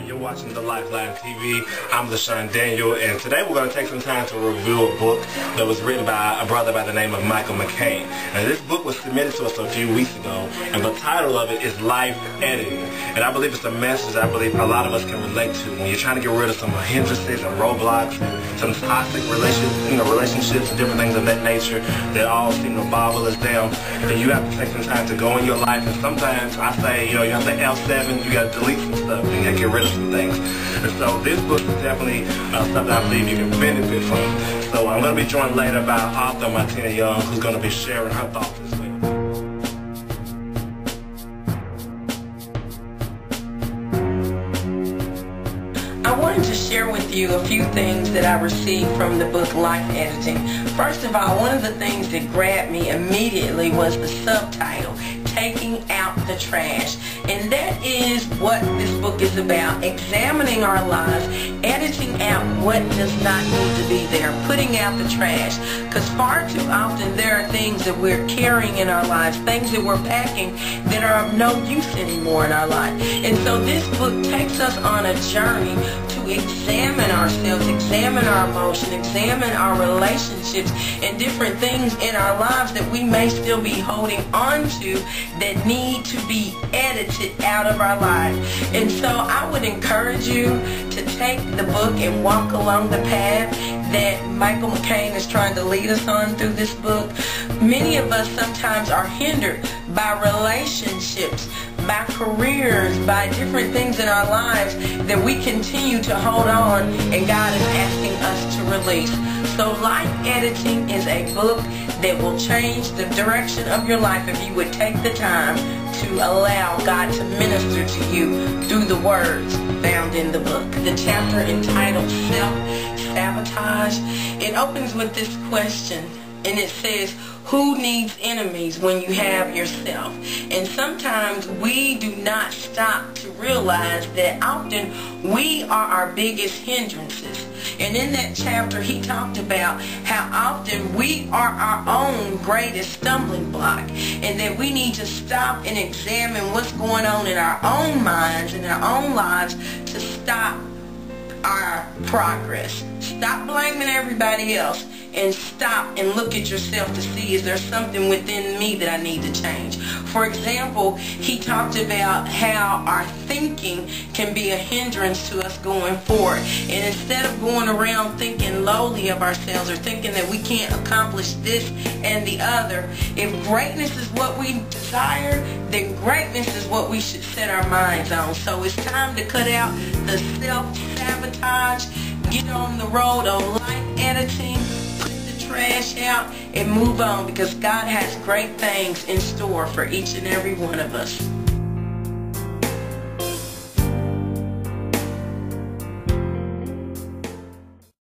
You're watching The Lifeline TV. I'm LaShawn Daniel, and today we're going to take some time to review a book that was written by a brother by the name of McCain. And this book was submitted to us a few weeks ago, and the title of it is Life Editing. And I believe it's a message I believe a lot of us can relate to when you're trying to get rid of some hindrances and roadblocks and some toxic relationships and different things of that nature that all seem to boggle us down. Then you have to take some time to go in your life, and sometimes I say, you have to L7, you got to delete some stuff, and you got to get rid of some things. And so this book is definitely something I believe you can benefit from. So I'm going to be joined later by author O.W.N, who's going to be sharing her thoughts this week. I wanted to share with you a few things that I received from the book Life Editing. First of all, one of the things that grabbed me immediately was the subtitle, Taking Out the Trash. And that is what this book is about, examining our lives, editing out what does not need to be there, putting out the trash. Because far too often there are things that we're carrying in our lives, things that we're packing that are of no use anymore in our life. And so this book takes us on a journey to examine ourselves, examine our emotion, examine our relationships and different things in our lives that we may still be holding on to that need to be edited out of our life. And so I would encourage you to take the book and walk along the path that McCain is trying to lead us on through this book. Many of us sometimes are hindered by relationships, by careers, by different things in our lives that we continue to hold on and God is asking us to release. So Life Editing is a book that will change the direction of your life if you would take the time to allow God to minister to you through the words found in the book. The chapter entitled Self-Sabotage, it opens with this question, and it says, who needs enemies when you have yourself? And sometimes we do not stop to realize that often we are our biggest hindrances. And in that chapter he talked about how often we are our own greatest stumbling block, and that we need to stop and examine what's going on in our own minds and our own lives to stop our progress. Stop blaming everybody else and stop and look at yourself to see, is there something within me that I need to change? For example, he talked about how our thinking can be a hindrance to us going forward. And instead of going around thinking lowly of ourselves or thinking that we can't accomplish this and the other, if greatness is what we desire, then greatness is what we should set our minds on. So it's time to cut out the self-sabotage, get on the road of life editing, trash out, and move on, because God has great things in store for each and every one of us.